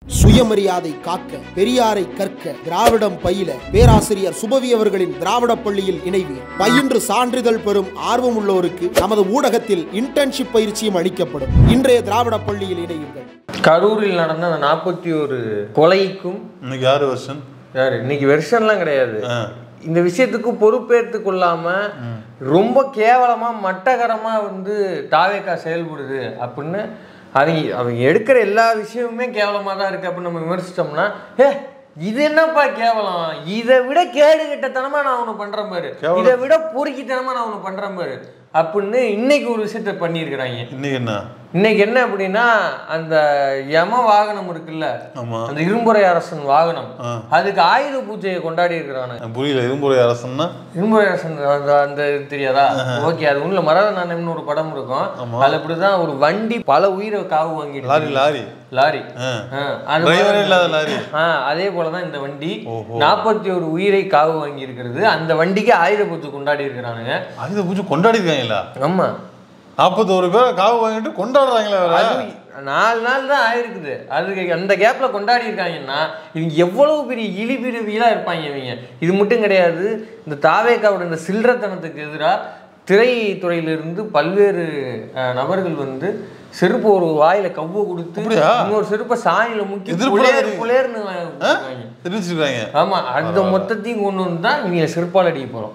சுயமரியாதை காக்க, பெரியாரை கற்க, திராவிடம் பயில பேராசிரியர் சுபவி அவர்களின் திராவிட பள்ளியில் இணைவு. பயின்று சான்றிதழ் பெறும் ஆர்வம் உள்ளோருக்கு நமது ஊடகத்தில் இன்டர்ன்ஷிப் பயிற்சியும் அளிக்கப்படும். இன்றைய திராவிட பள்ளியில் இணையுங்கள். கரூரில் நடந்த அந்த 41 கொலைக்கும் இன்னைக்கு 6 வருஷம். இன்னைக்கு வெர்ஷன்லாம் கிடையாது. இந்த விஷயத்துக்கு பொறுப்பேற்று கொள்ளாம ரொம்ப கேவலமா மட்டகரமா தாவேக்கா செயல்படுது அப்படின்னு அவங்க எடுக்கிற எல்லா விஷயமுமே கேவலமா தான் இருக்கு அப்படின்னு நம்ம விமர்சிச்சோம்னா, இது என்னப்பா கேவலம், இதை விட கேடுகட்டத்தனமா நான் ஒண்ணு பண்றேன் பாரு, இதை விட பொறுக்கித்தனமா நான் ஒண்ணு பண்றேன் பாரு அப்படின்னு இன்னைக்கு ஒரு விஷயத்த பண்ணியிருக்கிறாங்க. இன்னைக்கு என்ன அப்படின்னா, அந்த யம வாகனம் இருக்குல்ல, அந்த இரும்புரை அரசன் வாகனம், அதுக்கு ஆயுத பூஜையை கொண்டாடி இருக்கிறாங்க. புரியல, இரும்புரை அரசன்னா? இரும்புரை அரசன் அந்த தெரியாதா? ஓகே, அது உள்ள மரதநாணயம்னு ஒரு படம் இருக்கும். அதுல இப்படிதான் ஒரு வண்டி பல உயிரை காவு வாங்கிட்டு, லாரி அதே போலதான் இந்த வண்டி 41 உயிரை காவு வாங்கி இருக்கிறது. அந்த வண்டிக்கு ஆயுத பூஜை கொண்டாடி இருக்கிறானுங்க. ஆயுத பூஜை கொண்டாடி இருக்காங்களா? ஆமா, 41 பேர் காவு வாங்கிட்டு கொண்டாடுறாங்களே. 4 நாள் தான் ஆயிருக்குது. அதுக்கு அந்த கேப்ல கொண்டாடி இருக்காங்கன்னா இவங்க எவ்வளவு பெரிய இழிபிரிவியலா இருப்பாங்க இவங்க. இது மட்டும் கிடையாது, இந்த தாவேக்காவோட இந்த சில்லறத்தனத்துக்கு எதிராக திரைத்துறையிலிருந்து பல்வேறு நபர்கள் செருப்பு ஒரு வாயில கவ்வு கொடுத்து இன்னொரு செருப்பை சாணியில முக்கி புலேர்னு. ஆமா, அந்த மொத்தத்தையும் கொண்டு வந்து தான் இவங்க செருப்பால் அடிக்க போறோம்.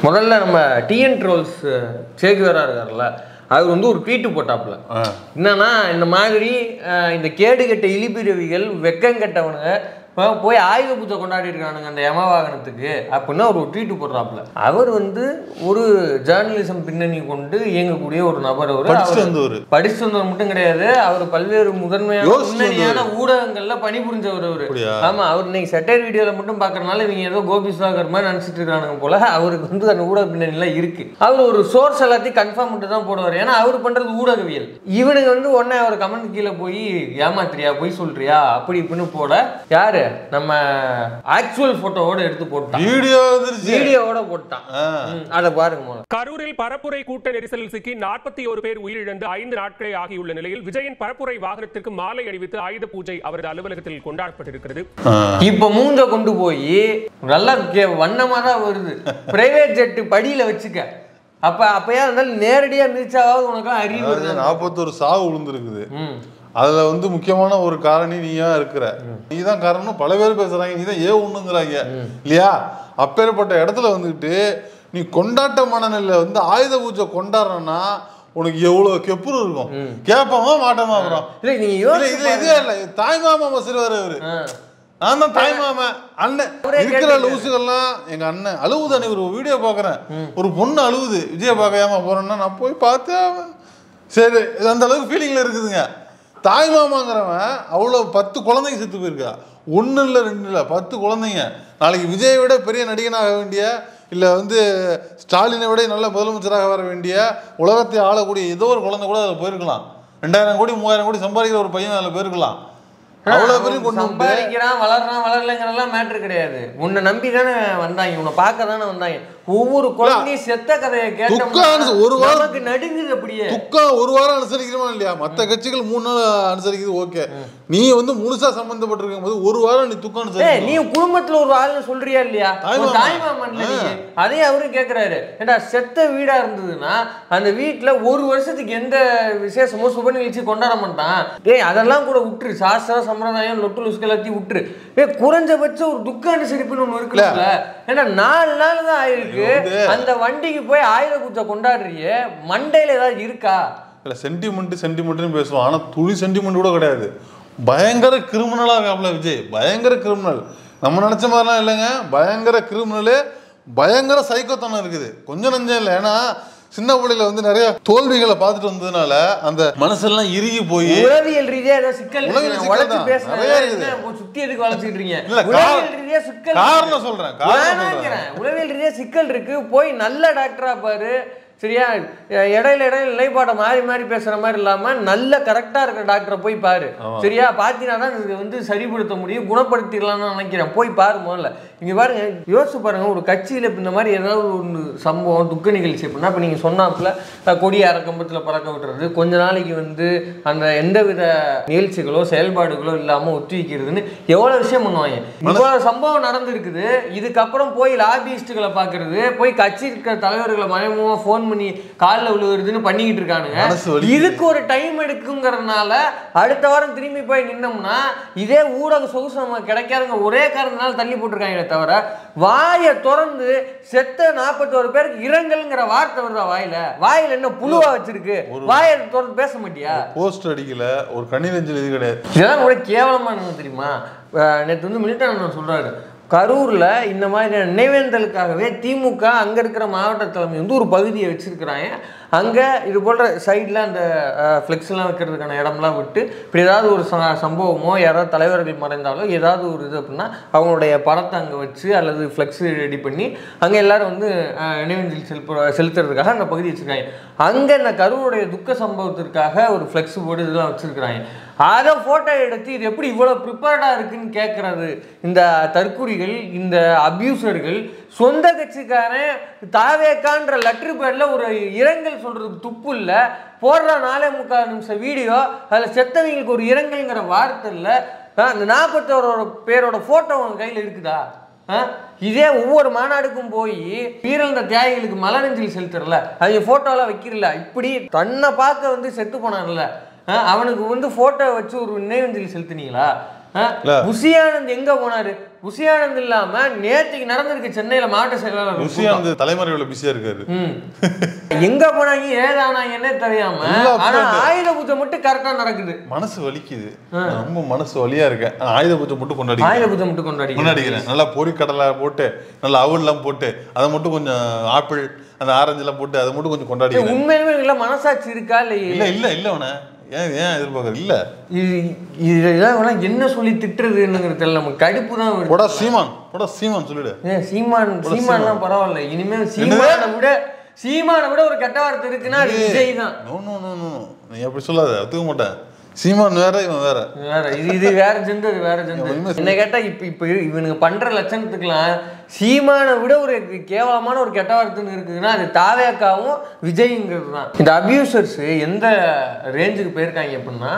முதல்ல நம்ம டிஎன் ட்ரோல்ஸ் சேகுவேரா இருக்கார்ல, அவர் ஒரு ட்வீட்டு போட்டாப்புல. என்னன்னா, இந்த மாதிரி இந்த கேடுகட்ட இழிபிரவிகள் வெக்கங்கட்டவனுங்க போய் ஆயுத பூஜை கொண்டாடி இருக்கானுங்க அந்த யம வாகனத்துக்கு அப்படின்னா ஒரு ட்வீட்டு போடுறாப்புல. அவர் ஒரு ஜேர்னலிசம் பின்னணி கொண்டு இயங்கக்கூடிய ஒரு நபர். படிச்சு வந்தவர் மட்டும் கிடையாது, அவர் பல்வேறு முன்னணியான ஊடகங்கள்ல பணிபுரிஞ்சவர் அவரு. ஆமா, அவர் இன்னைக்கு செட்டர் வீடியோல மட்டும் பாக்குறதுனால இவங்க ஏதோ கோபி சுதாகர் மாதிரி நினைச்சிட்டு இருக்கானுங்க போல. அவருக்கு அந்த ஊடக பின்னணி எல்லாம் இருக்கு. அவர் ஒரு சோர்ஸ் எல்லாத்தையும் கன்ஃபார்ம் மட்டும் தான் போடுவார். ஏன்னா அவர் பண்றது ஊடகவியல். இவனுக்கு உடனே அவர் கமெண்ட் கீழே போய் ஏமாத்திரியா, போய் சொல்றியா அப்படி இப்படின்னு போட, யாரு நம்ம ஆக்சுவல் போட்டோவோட எடுத்து போட்டான், வீடியோவோட போட்டான். அத பாருங்க. கரூரில் பரப்புரை கூட்ட நெரிசலில் சிக்கி 41 பேர் உயிரிழந்து 5 நாட்களே ஆகியுள்ள நிலையில் விஜயன் பரப்புரை வாகனத்திற்கு மாலை அணிவித்து ஆயுத பூஜை அவரது அலுவலகத்தில் கொண்டாடப்பட்டிருக்கிறது. இப்ப மூஞ்ச கொண்டு போய் நல்லா வண்ணமா தான் வருது, பிரைவேட் ஜெட் படியில வச்சுக்க. அப்பயா இருந்தாலும் நேரடியா மிதிச்சாவது உனக்கு அறிவு. 41 சாவு விழுந்திருக்குது. அதுல முக்கியமான ஒரு காரணி நீயா இருக்கிற, நீதான் காரணம். பல பேர் பேசுறாங்க, நீதான் ஒண்ணுங்கிறாங்க இல்லையா? அப்பேற்பட்ட இடத்துல நீ கொண்டாட்ட மனநிலை ஆயுத பூஜை கொண்டாடுறன்னா உனக்கு எவ்வளவு கெப்புரு இருக்கும். கேட்போமா மாட்டோமா? அப்புறம் இதே இல்ல, தாய்மாமா மசிறுவாரு அவரு. நான் தான் தாய்மாமா அண்ணன் இருக்கிற லூசுகள்லாம். எங்க அண்ணன் அழுவுதானே, ஒரு வீடியோ பாக்குறேன், ஒரு பொண்ணு அழுவுது, விஜய பார்க்காம போறேன்னா நான் போய் பார்த்தேன். சரி, அந்த அளவுக்கு ஃபீலிங்ல இருக்குதுங்க. தாய்மாமாங்கிறவன் அவ்வளோ 10 குழந்தைங்க செத்து போயிருக்கா. 1 இல்லை 2 இல்லை 10 குழந்தைங்க. நாளைக்கு விஜயை விட பெரிய நடிகனாக வேண்டிய, இல்லை ஸ்டாலினை விட நல்ல முதலமைச்சராக வர வேண்டிய, உலகத்தை ஆளக்கூடிய ஏதோ ஒரு குழந்தை கூட அதில் போயிருக்கலாம். 2000 கோடி 3000 கோடி சம்பாதிக்கிற ஒரு பையன் அதில் போயிருக்கலாம். அவ்வளவு பேரும் கொண்டு சம்பாதிக்கிறான், வளரலங்கிறதெல்லாம் மேட்ரு கிடையாது. உன்னை நம்பி தானே வந்தாங்க, உன்னை பார்க்க தானே வந்தாங்க. ஒவ்வொரு குழந்தையும் செத்த கதையை கேட்டோம்னா ஒரு வாரம் நடுங்குது. அப்படியே துக்கம் ஒரு வாரம் அனுசரிக்கிறோமா இல்லையா? மற்ற கட்சிகள் 3 நாள் அனுசரிக்குது, ஓகே. நீ முழுசா சம்பந்தப்பட்டிருக்கும் போது ஒரு வாரம் நீ துக்கம் அனுசரி. நீ குடும்பத்துல ஒரு ஆள்னு சொல்றியா இல்லையா? தாய்மாமன் அதே அவரும் கேட்கிறாரு. ஏண்டா, செத்த வீடா இருந்ததுன்னா அந்த வீட்டுல ஒரு வருஷத்துக்கு எந்த விசேஷமோ சுப நிகழ்ச்சி கொண்டாட மாட்டான். அதெல்லாம் கூட விட்டுரு, சாஸ்திர சம்பிரதாயம் லொட்டு லுஸ்கு எல்லாத்தையும் விட்டுரு. குறைஞ்சபட்சம் ஒரு துக்க அனுசரிப்புன்னு ஒண்ணு இருக்குல்ல. ஏன்னா 4 நாள் தான் ஆயிருக்கு. அந்த வண்டிக்கு போய் ஆயுத பூஜை கொண்டாடுறிய, மண்டையில ஏதாவது இருக்கா? இல்ல, சென்டிமெண்ட் பேசுவான், ஆனா துளி சென்டிமெண்ட் கூட கிடையாது. பயங்கர கிரிமினலா இருக்காப்ல விஜய், பயங்கர கிரிமினல். நம்ம நினைச்ச மாதிரிலாம் இல்லைங்க, பயங்கர கிரிமினலு, பயங்கர சைக்கோத்தனம் இருக்குது, கொஞ்சம் நஞ்சம் இல்லை. ஏன்னா சின்ன பிள்ளையில நிறைய தோல்விகளை பார்த்துட்டு வந்ததுனால அந்த மனசெல்லாம் இறுகி போய் உளவியல் ரீதியா ஏதோ சிக்கல் சுத்தி எதுக்கு வளர்ச்சிட்டு இருக்கீங்க? உளவியல் ரீதியா சிக்கல், காரணம் சொல்றேன், உளவியல் ரீதியா சிக்கல் இருக்கு. போய் நல்ல டாக்டரா பாரு, சரியா? இடையில நிலைப்பாடை மாறி மாறி பேசுற மாதிரி இல்லாம நல்ல கரெக்டா இருக்கிற டாக்டரை போய் பாரு. சரியா? பார்த்தீங்கன்னா தான் இது வந்து சரிப்படுத்த முடியும், குணப்படுத்திடலாம்னு நினைக்கிறேன். போய் பாரு முதல்ல. இங்க பாருங்க, யோசிச்சு பாருங்க, ஒரு கட்சியில இந்த மாதிரி ஏதாவது ஒரு சம்பவம் துக்க நிகழ்ச்சி அப்படின்னா, இப்போ நீங்க சொன்னாப்புல கொடி அரக்கம்பத்தில் பறக்க விட்டுறது, கொஞ்ச நாளைக்கு வந்து அந்த எந்தவித நிகழ்ச்சிகளோ செயல்பாடுகளோ இல்லாம ஒத்தி வைக்கிறதுன்னு எவ்வளவு விஷயம் பண்ணுவாங்க. இவ்வளவு சம்பவம் நடந்திருக்குது. இதுக்கப்புறம் போய் லாபியிஸ்டுகளை பாக்குறது, போய் கட்சி இருக்கிற தலைவர்களை மயமா போன் பண்ணி காலில் விழுவுறதுன்னு பண்ணிக்கிட்டு இருக்கானுங்க. இதுக்கு ஒரு டைம் எடுக்குங்கிறதுனால அடுத்த வாரம் திரும்பி போய் நின்னோம்னா இதே ஊடக சொகுசு நம்ம கிடைக்காதுங்க ஒரே காரணத்தினால தள்ளி போட்டிருக்காங்க. தவிர வாயை திறந்து செத்த 41 பேருக்கு இரங்கல்ங்கிற வார்த்தை வருதா வாயில என்ன புழுவா வச்சிருக்கு? வாயை திறந்து பேச மாட்டியா? போஸ்ட் அடிக்கல, ஒரு கண்ணீரஞ்சல் இது கிடையாது. இதெல்லாம் கூட கேவலமானது தெரியுமா? நேற்று வந்து மிலிட்டர் சொல்றாரு, கரூரில் இந்த மாதிரி நினைவேந்தலுக்காகவே திமுக அங்கே இருக்கிற மாவட்ட தலைமை வந்து ஒரு பகுதியை வச்சுருக்கிறாங்க. அங்கே இது போன்ற சைடில் அந்த ஃப்ளெக்ஸ்லாம் வைக்கிறதுக்கான இடம்லாம் விட்டு இப்படி ஏதாவது ஒரு சம்பவமோ யாராவது தலைவர்கள் மறைந்தாலோ ஏதாவது ஒரு இது அப்படின்னா அவங்களுடைய படத்தை அங்கே வச்சு அல்லது ஃப்ளெக்ஸ் ரெடி பண்ணி அங்கே எல்லோரும் வந்து நினைவேந்தல் செலுத்துறதுக்காக அந்த பகுதி வச்சுருக்காங்க. அங்கே இந்த கரூருடைய துக்க சம்பவத்திற்காக ஒரு ஃப்ளெக்ஸ் போர்டு இதெல்லாம் வச்சுருக்கிறாங்க. அதை ஃபோட்டோ எடுத்து இது எப்படி இவ்வளோ ப்ரிப்பேர்டாக இருக்குன்னு கேட்குறது இந்த தற்குறிகள், இந்த அப்யூசர்கள். சொந்த கட்சிக்காரன் தாவேக்கான்ற லெட்டர் பேடில் ஒரு இரங்கல் சொல்கிறதுக்கு துப்பு இல்லை, போடுற 4.25 நிமிஷம் வீடியோ, அதில் செத்தவங்களுக்கு ஒரு இரங்கல்ங்கிற வார்த்தை இல்லை. அந்த 41 பேரோட ஃபோட்டோ உங்கள் கையில் இருக்குதா? இதே ஒவ்வொரு மாநாடுக்கும் போய் வீரந்த தியாகிகளுக்கு மலரஞ்சலி செலுத்துறல, அவங்க ஃபோட்டோலாம் வைக்கிறல, இப்படி தன்னை பார்க்க வந்து செத்து போனான்ல அவனுக்கு வந்து போட்டோ வச்சு ஒரு நினைவஞ்சலி செலுத்தினீங்களா? புஷியானந்த் எங்க போனாரு? புஷியானந்த் இல்லாம நேற்றுக்கு நடந்திருக்கு சென்னையில மாவட்ட செயலாளர் புஷியானந்த் தலைமறைவுல பிஸியா இருக்காரு. எங்க போனாங்க ஏதானாங்கன்னே தெரியாம, ஆனா ஆயுத பூஜை மட்டும் கரெக்டா நடக்குது. மனசு வலிக்குது, ரொம்ப மனசு வலியா இருக்கேன். ஆயுத பூஜை மட்டும் கொண்டாடிக்கிறேன். நல்லா பொரிக்கடலை போட்டு நல்லா அவல்லாம் போட்டு அதை மட்டும் கொஞ்சம் ஆப்பிள் அந்த ஆரஞ்சு எல்லாம் போட்டு அதை மட்டும் கொஞ்சம் கொண்டாடி. உண்மையிலுமே இல்ல மனசாட்சி இருக்கா? இல்ல இல்ல இல்ல அவன ஏன் எதிர்பார்க்கறது இல்ல. இதெல்லாம் என்ன சொல்லி திட்டுறதுன்னு தெரியல, நமக்கு கடுப்பு தான். சீமான் சொல்லிடு. சீமான்லாம் பரவாயில்ல, இனிமேல் சீமானை விட ஒரு கெட்ட வார்த்தை இருக்குன்னா அது விஜய் தான். நீ அப்படி சொல்லாத, ஒத்துக்க மாட்டேன். சீமான் வேற, இவன் வேற. இது வேற ஜெண்டர், வேற ஜெண்டர். என்ன கேட்டா இப்ப இவனுங்க பண்ற லட்சணத்துக்குலாம் சீமானை விட ஒரு கேவலமான ஒரு கெட்ட வார்த்தைன்னு இருக்குதுன்னா அது தாவேக்காவும் விஜய்ங்கிறது தான். இந்த அபியூசர்ஸ் எந்த ரேஞ்சுக்கு போயிருக்காங்க அப்படின்னா,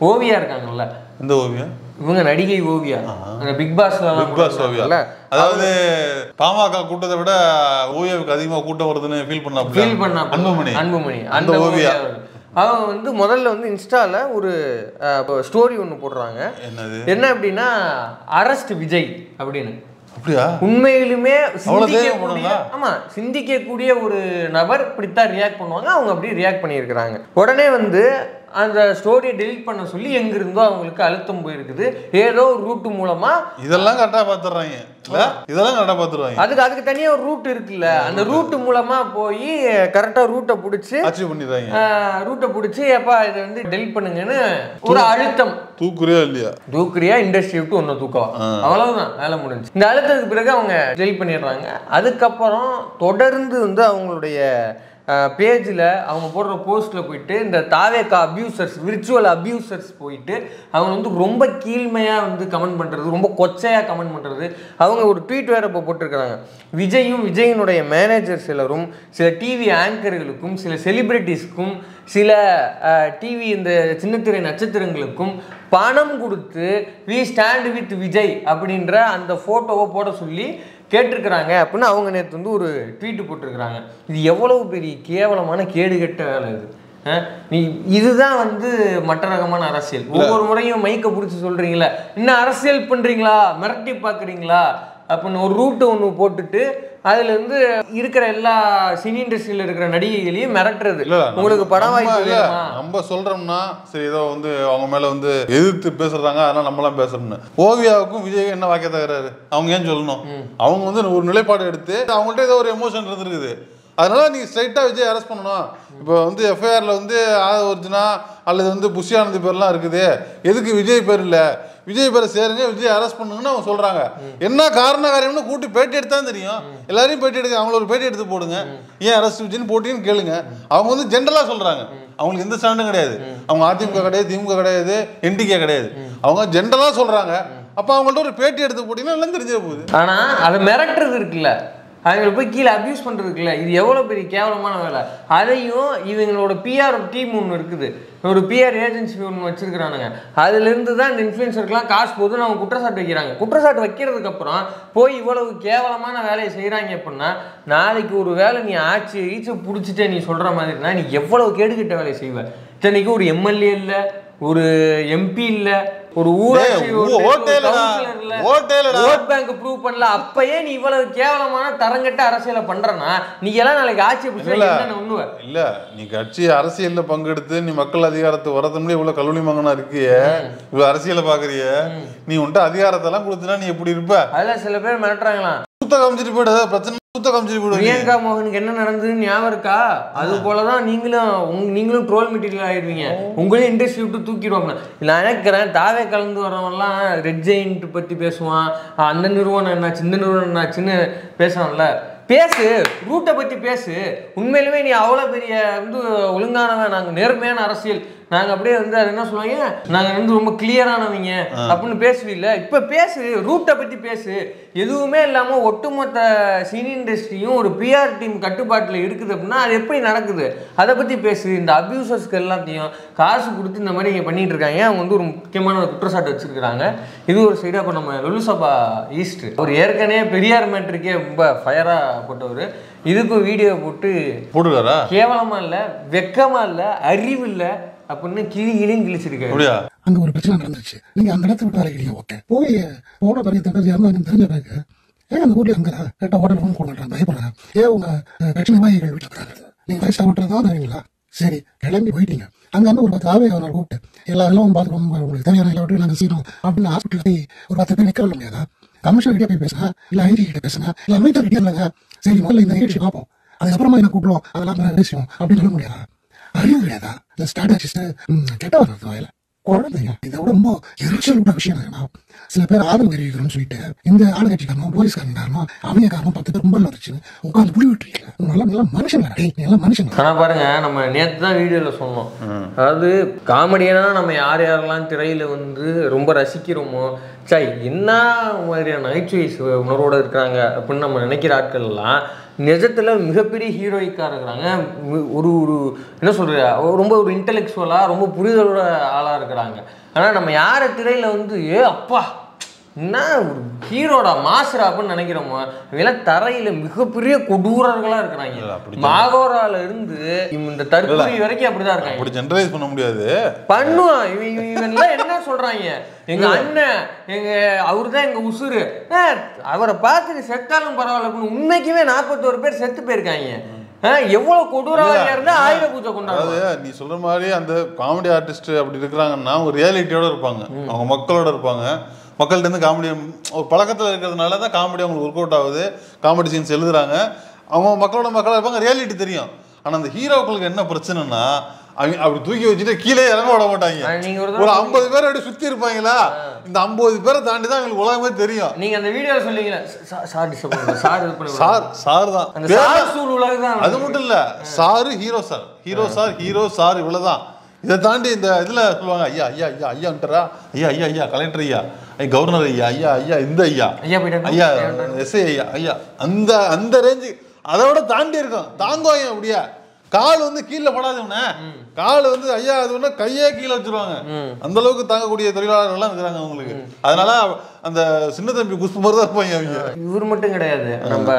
ஓவியா இருக்காங்கல்ல, இந்த ஓவியா இவங்க நடிகை ஓவியா, பிக் பாஸ் ஓவியா, அதாவது பாமக கூட்டத்தை விட ஓவியாவுக்கு அதிகமா கூட்டம் வருதுன்னு ஃபீல் பண்ணா அன்புமணி அந்த ஓவியா. அவங்க வந்து முதல்ல வந்து இன்ஸ்டால ஒரு ஸ்டோரி ஒன்று போடுறாங்க. என்ன அப்படின்னா, அரெஸ்ட் விஜய் அப்படின்னு. உண்மையிலுமே சிந்திக்கக்கூடிய ஒரு நபர் இப்படித்தான் ரியாக்ட் பண்ணுவாங்க. அவங்க அப்படி ரியாக்ட் பண்ணியிருக்கிறாங்க. உடனே வந்து அந்த ஸ்டோரியை டெலிட் பண்ண சொல்லி எங்கிருந்தோ அவங்களுக்கு அழுத்தம் போயிருக்குது. ஏதோ ஒரு ரூட் மூலமா இதெல்லாம் கரெக்டா பாத்துறாங்க. அதுக்கு தனியா ஒரு ரூட் இருக்குல்ல, அந்த ரூட் மூலமா போய் கரெக்டா ரூட்டை பிடிச்சி எப்பா இதை வந்து டெலிட் பண்ணுங்கன்னு ஒரு அழுத்தம். தூக்குறியா இண்டஸ்ட்ரி விட்டு ஒன்னு தூக்கவா, அவ்வளவுதான், வேலை முடிஞ்சு. இந்த அழுத்தத்துக்கு பிறகு அவங்க டெலிட் பண்ணிடுறாங்க. அதுக்கப்புறம் தொடர்ந்து வந்து அவங்களுடைய பேஜில் அவங்க போடுற போஸ்ட்டில் போயிட்டு இந்த தாவேக்கா அப்யூசர்ஸ், விர்ச்சுவல் அப்யூசர்ஸ் போயிட்டு அவங்க வந்து ரொம்ப கீழ்மையாக வந்து கமெண்ட் பண்ணுறது, ரொம்ப கொச்சையாக கமெண்ட் பண்ணுறது. அவங்க ஒரு ட்வீட் வேறு இப்போ போட்டிருக்கிறாங்க, விஜயினுடைய மேனேஜர் சிலரும் சில டிவி ஆங்கர்களுக்கும் சில செலிபிரிட்டிஸ்க்கும் சில டிவி இந்த சின்னத்திரை நட்சத்திரங்களுக்கும் பணம் கொடுத்து வி ஸ்டாண்ட் வித் விஜய் அப்படின்ற அந்த ஃபோட்டோவை போட சொல்லி கேட்டிருக்கிறாங்க அப்படின்னு அவங்க நேற்று வந்து ஒரு ட்வீட்டு போட்டிருக்கிறாங்க. இது எவ்வளவு பெரிய கேவலமான கேடுகட்ட வேலை இது. நீ இதுதான் வந்து மற்ற ரகமான அரசியல். ஒவ்வொரு முறையும் மைக்கை பிடிச்சி சொல்றீங்களா, இன்னும் அரசியல் பண்றீங்களா, மிரட்டி பார்க்குறீங்களா அப்படின்னு ஒரு ரூட்டு ஒன்று போட்டுட்டு அதுல இருந்து இருக்கிற எல்லா சினி இண்டஸ்ட்ரியில இருக்கிற நடிகைகளையும் மிரட்டுறது. உங்களுக்கு படம் வாய்ப்பு நம்ம சொல்றோம்னா சரி, ஏதோ வந்து அவங்க மேல வந்து எதிர்த்து பேசுறாங்க, அதனால நம்மளாம் பேசணும்னு. ஓவியாவுக்கும் விஜய்க்கும் என்ன வாக்கிய தகராறு? அவங்க ஏன் சொல்லணும்? அவங்க வந்து ஒரு நிலைப்பாடு எடுத்து அவங்கள்ட்ட ஏதோ ஒரு எமோஷன் இருந்திருக்குது, அதனால நீ ஸ்ட்ரைட்டா விஜய் அரெஸ்ட் பண்ணணும். இப்போ வந்து எஃப்ஐஆர்ல வந்து ஒரிஜினா அல்லது வந்து புஷியானந்த் பேர்லாம் இருக்குது, எதுக்கு விஜய் பேர் இல்லை, விஜய் பேரை சேருங்க, விஜய் அரெஸ்ட் பண்ணுங்கன்னு அவங்க சொல்றாங்க. என்ன காரணம்னு கூட்டி பேட்டி எடுத்தா தெரியும். எல்லாரையும் பேட்டி எடுக்க, அவங்கள ஒரு பேட்டி எடுத்து போடுங்க, ஏன் அரெஸ்ட் விஜய்னு போட்டின்னு கேளுங்க. அவங்க வந்து ஜென்ரலா சொல்றாங்க, அவங்களுக்கு எந்த ஸ்டாண்டும் கிடையாது. அவங்க அதிமுக கிடையாது, திமுக கிடையாது, என்டிகே கிடையாது, அவங்க ஜென்ரலா சொல்றாங்க. அப்ப அவங்கள்ட்ட ஒரு பேட்டி எடுத்து போட்டீங்கன்னா எல்லாம் தெரிஞ்சே போகுது. ஆனா அதை மிரட்டுறது இருக்குல்ல, அவங்களை போய் கீழே அப்யூஸ் பண்ணுறதுக்குல்ல, இது எவ்வளோ பெரிய கேவலமான வேலை. அதையும் இவங்களோட பிஆர் டீம் ஒன்று இருக்குது, ஒரு பிஆர் ஏஜென்சி ஒன்று வச்சுருக்கிறானுங்க. அதுலேருந்து தான் இந்த இன்ஃப்ளூயன்சருக்குலாம் காசு போதுன்னு அவங்க குற்றச்சாட்டு வைக்கிறாங்க. குற்றச்சாட்டு வைக்கிறதுக்கப்புறம் போய் இவ்வளவு கேவலமான வேலையை செய்கிறாங்க அப்படின்னா, நாளைக்கு ஒரு வேலை நீ ஈச்சை பிடிச்சிட்டே நீ சொல்கிற மாதிரினா நீ எவ்வளவு கேடுகிட்ட வேலையை செய்வ. இத்தனைக்கு ஒரு எம்எல்ஏ இல்லை, ஒரு எம்பி இல்லை, ஒரு ஊராட்சி ஓட் பேங்க் ப்ரூவ் பண்ணல, அப்பயே நீ இவ்வளவு கேவலமான தரங்கட்ட அரசியலை பண்றனா நீ எல்லாம் நாளைக்கு ஆட்சி பிடிச்ச இல்ல. நீ கட்சி அரசியல்ல பங்கெடுத்து நீ மக்கள் அதிகாரத்தை வரதுன்னு இவ்வளவு கல்லூரி மகனா இருக்கிய, இவ்வளவு அரசியலை பாக்குறிய, நீ உன்ட்ட அதிகாரத்தெல்லாம் கொடுத்தனா நீ எப்படி இருப்ப? அதெல்லாம் சில பேர் மிரட்டுறாங்களாம், சுத்த காமிச்சிட்டு போயிடு, பிரச்சனை சுத்த காமிச்சிட்டு போயிடு. பிரியங்கா மோகனுக்கு என்ன நடந்ததுன்னு ஞாபகம் இருக்கா? அது போலதான் நீங்களும் ட்ரோல் மெட்டீரியல் ஆயிடுவீங்க, உங்களையும் இண்டஸ்ட்ரி விட்டு தூக்கிடுவாங்க. நான் நினைக்கிறேன் தாவே கலந்து வரவன்லாம் ரெட் ஜெயின்ட் பத்தி பேசுவான், அந்த நிறுவனம் என்னாச்சு இந்த நிறுவனம் என்னாச்சுன்னு பேசுவான்ல. பேசு, ரூட்டை பற்றி பேசு. உண்மையிலுமே நீ அவ்வளோ பெரிய வந்து ஒழுங்கானவன், நாங்கள் நேர்மையான அரசியல், நாங்கள் அப்படியே வந்து அது என்ன சொல்லுவாங்க, நாங்கள் வந்து ரொம்ப கிளியரானவங்க அப்படின்னு பேசுவீல்ல. இப்போ பேசு, ரூட்டை பற்றி பேசு. எதுவுமே இல்லாமல் ஒட்டுமொத்த சினி இண்டஸ்ட்ரியும் ஒரு பிஆர் டீம் கட்டுப்பாட்டில் இருக்குது அப்படின்னா அது எப்படி நடக்குது, அதை பற்றி பேசு. இந்த அபியூசர்ஸ்க்கு எல்லாத்தையும் காசு கொடுத்து இந்த மாதிரி இங்கே பண்ணிகிட்டு இருக்காங்க. அவங்க வந்து ஒரு முக்கியமான ஒரு குற்றச்சாட்டு வச்சுருக்கிறாங்க. இது ஒரு சைடாக இப்போ நம்ம லொலுசபா ஈஸ்ட் ஒரு ஏற்கனவே பெரியார் மேட்ருக்கே ரொம்ப ஃபயராக போட்டவர், இதுக்கு வீடியோ போட்டு போடுறாரா? கேவலமா இல்ல, வெக்கமா இல்ல, அறிவு இல்ல அப்படின்னு கிளியும் கிழிச்சிருக்காரு. அங்க ஒரு பிரச்சனை நடந்துச்சு, நீங்க அந்த இடத்த விட்டு அரைக்கிறீங்க. ஓகே, போய் போன பெரிய தகவல் யாரும் தெரிஞ்ச பிறகு ஏன் அந்த ஊர்ல அங்க கேட்ட ஹோட்டல் ரூம் கொண்டு வர்றாங்க, பயப்படுறாங்க. ஏன் உங்க கட்சி நிர்வாகிகள் வீட்டுல இருக்காங்க, நீங்க வயசா விட்டுறதா தருவீங்களா? சரி, கிளம்பி போயிட்டீங்க. அங்க வந்து ஒரு 10 ஆவே அவரை கூப்பிட்டு எல்லாம் பாத்ரூம் உங்களுக்கு தேவையான எல்லாம் விட்டு நாங்க செய்யணும் அப்படின்னு ஹாஸ்பிட்டல் போய் ஒரு 10 பேர் நிக்க முடியாதா? கமிஷனர் கிட்டே போய் பேசுங்க, இல்ல ஐடி கிட்ட பேசுங்க, இல்ல அமைச்சர் கிட்டே இல்லைங்க, சரி முதல்ல இந்த நிகழ்ச்சி பார்ப்போம், அதுக்கப்புறமா என்ன கூப்பிடுவோம், அதெல்லாம் விஷயம் அப்படின்னு சொல்ல முடியாதா? அறிவு கிடையாதா? இந்த ஸ்ட்ராட்டஜிஸ்ட் கெட்ட வர்றது வாயில குழந்தைங்க. இதை விட ரொம்ப எரிச்சல் விட விஷயம் என்னன்னா, சில பேர் ஆதரவு தெரிவிக்கணும்னு சொல்லிட்டு இந்த ஆளுங்கட்சி காரணம், போலீஸ்காரன் காரணம், அவங்க காரணம் 10 பேர் ரொம்ப வந்துருச்சு உட்காந்து புடி விட்டுருக்கீங்க. நல்லா மனுஷங்க, எல்லாம் மனுஷங்க. ஆனா பாருங்க, நம்ம நேற்று தான் வீடியோல சொன்னோம், அதாவது காமெடியானா நம்ம யார் யாரெல்லாம் திரையில வந்து ரொம்ப ரசிக்கிறோமோ, சாய் என்ன மாதிரியான நகைச்சுவை உணர்வோட இருக்கிறாங்க அப்படின்னு நம்ம நினைக்கிற ஆட்கள் எல்லாம் நிஜத்துல மிகப்பெரிய ஹீரோயிக்கா இருக்கிறாங்க. ஒரு என்ன சொல்ற, ரொம்ப ஒரு இன்டெலெக்சுவலா ரொம்ப புரிதலோட ஆளா இருக்கிறாங்க. ஆனா நம்ம யார திரையில வந்து அப்பா என்ன ஒரு ஹீரோடா மாஸ்டர் அப்படின்னு நினைக்கிறோமோ, இவெல்லாம் தரையில மிகப்பெரிய கொடூரர்களா இருக்கிறாங்க. மாகோரால இருந்து இந்த தற்கொலை வரைக்கும் அப்படிதான் இருக்காங்க. அப்படி ஜெனரலைஸ் பண்ண முடியாது, பண்ணுவான். இவன்லாம் என்ன சொல்றாங்க, எங்க அண்ணன் அவரு தான் எங்க உசுரு, அவரை பார்த்துட்டு செத்தாலும் பரவாயில்ல அப்படின்னு உண்மைக்குமே 41 பேர் செத்து போயிருக்காங்க. எவ்வளவு கொடூரமாக இருந்தா ஆயுத பூஜை கொண்டாடுறது. நீ சொல்ற மாதிரி அந்த காமெடி ஆர்டிஸ்ட் அப்படி இருக்கிறாங்கன்னா ஒரு ரியாலிட்டியோட இருப்பாங்க, அவங்க மக்களோட இருப்பாங்க, மக்கள்கிட்ட இருந்து காமெடி ஒரு பழக்கத்தில் இருக்கிறதுனால தான் காமெடி அவங்களுக்கு ஒர்க் அவுட் ஆகுது, காமெடி சீன்ஸ் எழுதுறாங்க, அவங்க மக்களாக இருப்பாங்க, ரியாலிட்டி தெரியும். ஆனால் அந்த ஹீரோக்களுக்கு என்ன பிரச்சனைனா, அவங்க அப்படி தூக்கி வச்சுட்டு கீழே இறங்க விட மாட்டாங்க. ஒரு 50 பேர் அப்படி சுத்தி இருப்பாங்களா, இந்த 50 பேரை தாண்டி தான் எங்களுக்கு உலகமே தெரியும். நீங்க அந்த வீடியோல சொன்னீங்களா, சார் தான் அது மட்டும் இல்ல, sir hero sir, hero sir இவ்வளவுதான். இதை தாண்டி இந்த இதுல சொல்லுவாங்க, ஐயா ஐயா ஐயா ஐயான்றா, ஐயா ஐயா ஐயா கலெக்டர் ஐயா, கவர்னர் ஐயா, ஐயா ஐயா இந்த ஐயா, ஐயா எஸ்ஐ ஐயா, ஐயா அந்த ரேஞ்சு அதோட தாண்டி இருக்கும். தாங்குவாங்க அப்படியா, கால் வந்து கீழே படாதவன, கால் வந்து ஐயா அது ஒண்ணு கையே கீழே வச்சிருவாங்க. அந்த அளவுக்கு தாங்கக்கூடிய தொழிலாளர்கள் எல்லாம் இருக்கிறாங்க அவங்களுக்கு. அதனால அந்த சின்ன தம்பி குஷ்பு மாதிரி தான் இருப்பாங்க அவங்க. இவர் மட்டும் கிடையாது, நம்ம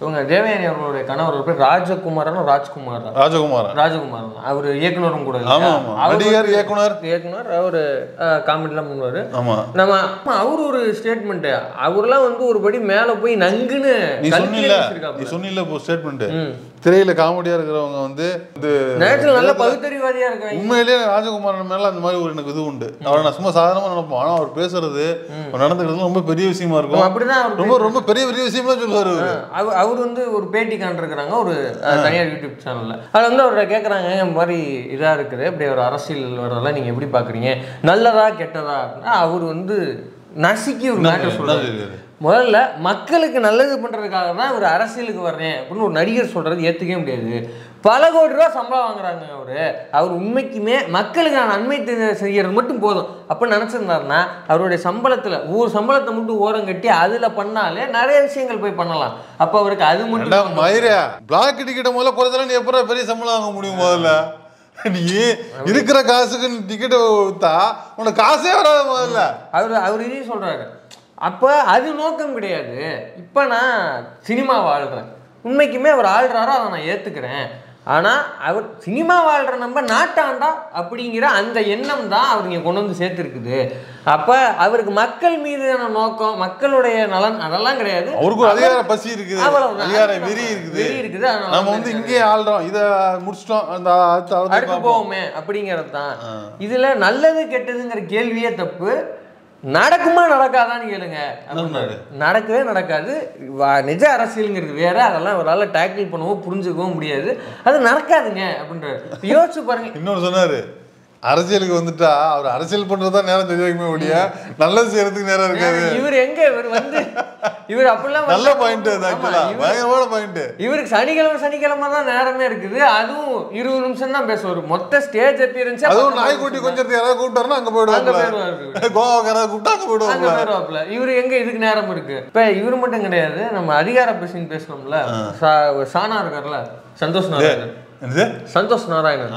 இவங்க தேவயானி அவர்களுடைய கணவர் பேர் ராஜகுமார், அவர் இயக்குனரும் கூட. இயக்குனர் அவரு காமெடிலாம் பண்ணுவாரு. நம்ம அவரு ஒரு ஸ்டேட்மெண்ட், அவர்லாம் வந்து ஒரு படி மேல போய் நங்குன்னு சொன்னில ஸ்டேட்மெண்ட், திரையில காமெடியா இருக்கிறவங்க வந்து நேரத்துல நல்ல பகுத்தறிவாதியா இருக்காங்க. உண்மையிலேயே ராஜகுமாரன் மேல அந்த மாதிரி ஒரு எனக்கு இது உண்டு. அவரை நான் சும்மா சாதாரணமா நினைப்போம். ஆனா அவர் பேசுறது நடந்துக்கிறது ரொம்ப பெரிய விஷயமா இருக்கும். அப்படிதான் ரொம்ப ரொம்ப பெரிய பெரிய விஷயமா சொல்லுவாரு. அவர் வந்து ஒரு பேட்டி காண்றாங்க ஒரு தனியார் யூடியூப் சேனல்ல. அதுல வந்து அவரை கேட்கறாங்க, இந்த மாதிரி இதா இருக்குது, இப்படி ஒரு அரசியல் வரதெல்லாம் நீங்க எப்படி பாக்குறீங்க, நல்லதா கெட்டதா அப்படின்னா அவர் வந்து நசுக்கி ஒரு மேட்டர் சொல்றாரு. முதல்ல மக்களுக்கு நல்லது பண்றதுக்காக தான் ஒரு அரசியலுக்கு வர்றேன் அப்படின்னு ஒரு நடிகர் சொல்றது ஏத்துக்கவே முடியாது. பல கோடி ரூபா சம்பளம் வாங்குறாங்க அவர் உண்மைக்குமே மக்களுக்கு நான் நன்மை செய்யறது மட்டும் போதும் அப்படின்னு நினைச்சிருந்தாருன்னா அவருடைய சம்பளத்துல ஒவ்வொரு சம்பளத்தை மட்டும் ஓரம் கட்டி அதுல பண்ணாலே நிறைய விஷயங்கள் போய் பண்ணலாம். அப்ப அவருக்கு அது மட்டும் பிளாக் டிக்கெட் முதல்ல குறைச்சாலும் நீ எப்போ பெரிய சம்பளம் வாங்க முடியும்? முதல்ல நீ இருக்கிற காசுக்கு டிக்கெட் வித்தா உனக்கு காசே வராது. முதல்ல அவர் இதையும் சொல்றாரு. அப்போ அது நோக்கம் கிடையாது. இப்போ நான் சினிமா வாழ்கிறேன், உண்மைக்குமே அவர் ஆள்றாரோ அதை நான் ஏற்றுக்கிறேன். ஆனால் அவர் சினிமா வாழ்கிற நம்ம நாட்டாண்டா அப்படிங்கிற அந்த எண்ணம் தான் அவர் இங்கே கொண்டு வந்து சேர்த்துருக்குது. அப்போ அவருக்கு மக்கள் மீதான நோக்கம், மக்களுடைய நலன் அதெல்லாம் கிடையாது. அவருக்கு அதிகார பசி இருக்குது, அதிகார வெறி இருக்குது. நம்ம வந்து இங்கேயே ஆள்றோம், இதை முடிச்சிட்டோம், அந்த அடுத்து போவோமே அப்படிங்கிறது தான். இதில் நல்லது கெட்டதுங்கிற கேள்வியே தப்பு. நடக்குமா நடக்காதான்னு கேளுங்க. நடக்கவே நடக்காது. நிஜ அரசியலுங்கிறது வேற, அதெல்லாம் அவரால் டேக்கிள் பண்ணவும் புரிஞ்சுக்கவும் முடியாது. அது நடக்காதுங்க அப்படின்றாரு. யோசிச்சு பாருங்க. இன்னொரு சொன்னாரு, அரசியலுக்கு வந்துட்டா அவர் அரசியல் பண்றதா நேரம் தெரியுமே ஒழிய நல்லது செய்யறதுக்கு நேரம் இருக்காது. இவர் எங்க இவர் அப்படிலாம் நல்ல பாயிண்ட், பயங்கரமான பாயிண்ட். இவருக்கு சனிக்கிழமை தான் நேரமே இருக்குது. அதுவும் 20 நிமிஷம் தான் பேசுவார். மொத்த ஸ்டேஜ் அப்பியரன்ஸ் அதுவும் நாய்க்குட்டி கொஞ்சம் யாராவது கூப்பிட்டாருன்னா அங்க போயிடுவாங்க, கோவாக்கு யாராவது கூப்பிட்டா அங்க போயிடுவாங்க. இவரு எங்க இதுக்கு நேரம் இருக்கு? இப்ப இவரு மட்டும் கிடையாது, நம்ம அதிகார பேசின்னு பேசணும்ல, சானா இருக்காருல்ல, சந்தோஷ் நாராயணன்,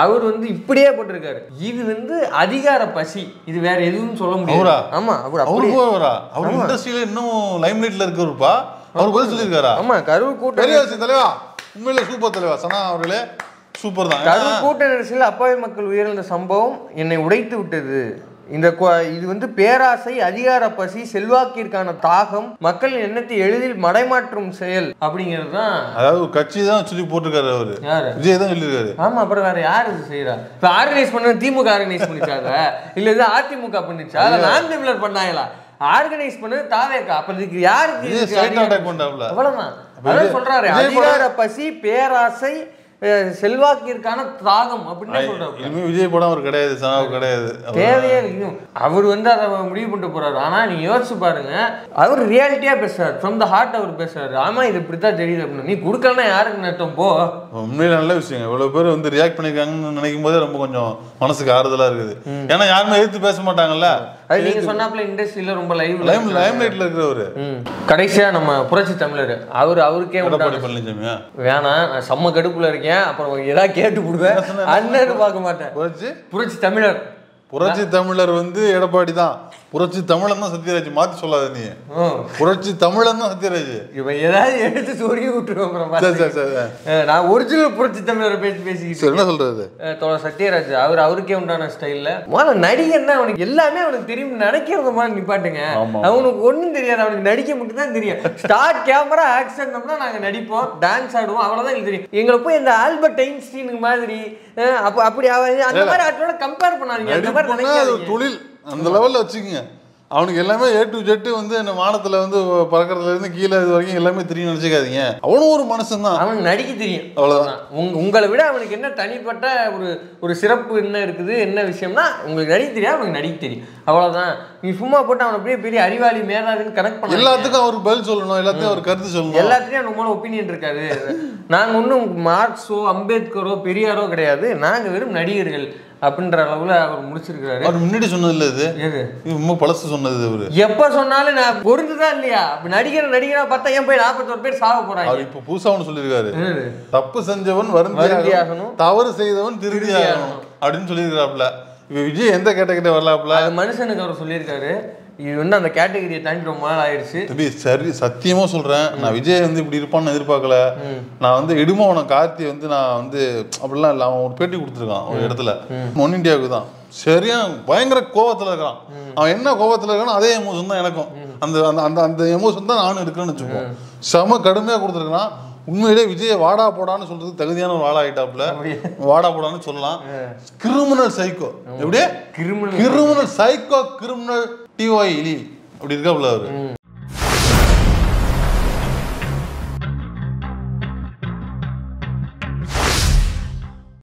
அவர் வந்து இப்படியே போட்டிருக்காரு, இது வந்து அதிகார பசி, இது வேற எதுவும் சொல்ல முடியாது. ஆமா, அவர் இண்டஸ்ட்ரியில இன்னும் லைம்லைட்ல இருக்கிறப்பா அவர் பதில் சொல்லியிருக்காரா? ஆமா, கரூர் கூட்டம் தலைவா, உண்மையிலே சூப்பர் தலைவா, சனா அவர்களே சூப்பர் தான். கரூர் கூட்ட நெரிசலில் அப்பாவி மக்கள் உயிரிழந்த சம்பவம் என்னை உடைத்து விட்டது. இது வந்து பேராசை, அதிகார பசி, செல்வாக்கிற்கான தாகம், மக்களின் எண்ணத்தை எளிதில் மடைமாற்றும் செயல் அப்படிங்கிறது தான். அதாவது கட்சி தான் சொல்லி போட்டிருக்காரு அவரு, விஜய் தான் சொல்லியிருக்காரு. ஆமா, அப்புறம் வேற யாரு இது செய்யறா? இப்ப ஆர்கனைஸ் பண்ண திமுக ஆர்கனைஸ் பண்ணிச்சாங்க, இல்ல இது அதிமுக பண்ணிச்சா, நான் தமிழர் பண்ணாங்களா? ஆர்கனைஸ் பண்ணது தாவேக்கா. அப்ப இதுக்கு யாருக்கு? அவ்வளவுதான். அதான் சொல்றாரு, அதிகார பசி, பேராசை, செல்வாக்கிற்கான தாகம் அப்படின்னு சொல்றாரு. விஜய் படம் அவர் கிடையாது, சனாவு கிடையாது, தேவையே இல்லை. அவர் வந்து அதை முடிவு பண்ணிட்டு போறாரு. ஆனா நீங்க யோசிச்சு பாருங்க, அவர் ரியாலிட்டியா பேசுறாரு, ஃப்ரம் த ஹார்ட் அவர் பேசுறாரு. ஆமா, இது இப்படித்தான் தெரியுது அப்படின்னு. நீ கொடுக்கலன்னா யாருக்கு நட்டம் போ. உண்மையில நல்ல விஷயம். இவ்வளவு பேர் வந்து ரியாக்ட் பண்ணிருக்காங்கன்னு நினைக்கும் போதே ரொம்ப கொஞ்சம் மனசுக்கு ஆறுதலா இருக்குது. ஏன்னா யாருமே எதிர்த்து பேச மாட்டாங்கல்ல. அது நீங்க சொன்னாப்ல இண்டஸ்ட்ரியில ரொம்ப லைம்லைட்ல இருக்கிறவரு. கடைசியா நம்ம புரட்சி தமிழர், அவருக்கே பழனிசாமியா வேணாம், நான் செம்ம கடுப்புல இருக்கேன், அப்புறம் ஏதாவது கேட்டு விடுவேன், அண்ணன்னு பார்க்க மாட்டேன். புரட்சி தமிழர், புரட்சி தமிழர் வந்து எடப்பாடி தான். புரட்சி தமிழன் தான் சத்யராஜ், மாத்தி சொல்லாத நீ. புரட்சி தமிழன் தான் சத்யராஜ். இவன் ஏதாவது எடுத்து சொல்லி விட்டுருவோம். நான் ஒரிஜினல் புரட்சி தமிழரை பேசிக்கிட்டு என்ன சொல்றது சத்யராஜ், அவருக்கே உண்டான ஸ்டைல்ல முதல்ல நடிகன்னா அவனுக்கு எல்லாமே அவனுக்கு தெரியும். நினைக்கிறது மாதிரி நிப்பாட்டுங்க, அவனுக்கு ஒன்றும் தெரியாது, அவனுக்கு நடிக்க மட்டும் தான் தெரியும். ஸ்டார்ட் கேமரா ஆக்ஷன் தான் நாங்க நடிப்போம், டான்ஸ் ஆடுவோம், அவ்வளவுதான் எங்களுக்கு தெரியும். எங்களை போய் இந்த ஆல்பர்ட் ஐன்ஸ்டீனுக்கு மாதிரி அப்படி அந்த மாதிரி ஆட்டோட கம்பேர் பண்ணாதீங்க. அந்த மாதிரி நினைக்காதீங்க. தொழில் அந்த லெவல்ல வச்சுக்கோங்க. அவனுக்கு எல்லாமே ஏ டு ஜெட் வந்து இந்த வானத்துல வந்து பறக்கிறதுல இருந்து கீழே இது வரைக்கும் எல்லாமே தெரியும் நினைச்சுக்காதீங்க. அவனும் ஒரு மனுஷன் தான், அவனுக்கு நடிக்க தெரியும், அவ்வளவுதான். உங்களை விட அவனுக்கு என்ன தனிப்பட்ட ஒரு சிறப்பு என்ன இருக்குது, என்ன விஷயம்னா உங்களுக்கு நடிக்க தெரியாது, அவனுக்கு நடிக்க தெரியும், அவ்வளவுதான். நீ சும்மா போட்டு அவனை அப்படியே பெரிய அறிவாளி மேதாவின்னு கனெக்ட் பண்ண. எல்லாத்துக்கும் அவருக்கு பதில் சொல்லணும், எல்லாத்தையும் அவர் கருத்து சொல்லணும், எல்லாத்துலயும் எனக்கு மேல ஒப்பீனியன் இருக்காது. நாங்க ஒன்றும் மார்க்ஸோ அம்பேத்கரோ பெரியாரோ கிடையாது, நாங்க வெறும் நடிகர்கள் அப்படின்ற அளவுல அவர் முடிச்சிருக்காரு. அவர் முன்னாடி சொன்னது இல்ல, இது ரொம்ப பழசு சொன்னது. அவரு எப்ப சொன்னாலும் நான் பொருந்துதான் இல்லையா? நடிகரா பார்த்தா ஏன் போய் 41 பேர் சாக போறாங்க. அவர் இப்ப புதுசா ஒண்ணு சொல்லியிருக்காரு, தப்பு செஞ்சவன் வருந்தியாகணும், தவறு செய்தவன் திருந்தியாகணும் அப்படின்னு சொல்லியிருக்காப்ல. இப்ப விஜய் எந்த கேட்டகிரி வரலாப்ல? மனுஷனுக்கு அவர் சொல்லியிருக்காரு. இது வந்து அந்த கேட்டகரியை தாண்டி ரொம்ப நாள் ஆயிடுச்சு. சரி, சத்தியமா சொல்றேன், நான் விஜய் வந்து இப்படி இருப்பான்னு எதிர்பார்க்கல. நான் வந்து இடுமோன கார்த்தி வந்து நான் வந்து அப்படிலாம் இல்லை, அவன் ஒரு பேட்டி கொடுத்துருக்கான் ஒரு இடத்துல, ஒன் இண்டியாவுக்கு தான். சரியா பயங்கர கோவத்துல இருக்கான். அவன் என்ன கோவத்துல இருக்கானோ அதே எமோஷன் தான் எனக்கும், அந்த அந்த அந்த எமோஷன் தான் நானும் இருக்கிறேன்னு வச்சுப்போம். செம கடுமையா கொடுத்துருக்கான். உண்மையிலே விஜய் வாடா போடான்னு சொல்றதுக்கு தகுதியான ஒரு ஆளாயிட்டாப்ல. வாடா போடான்னு சொல்லலாம். கிரிமினல் சைக்கோ, எப்படியே கிரிமினல் சைக்கோ, கிரிமினல் டிஒய் இலி அப்படி இருக்காப்ல அவரு.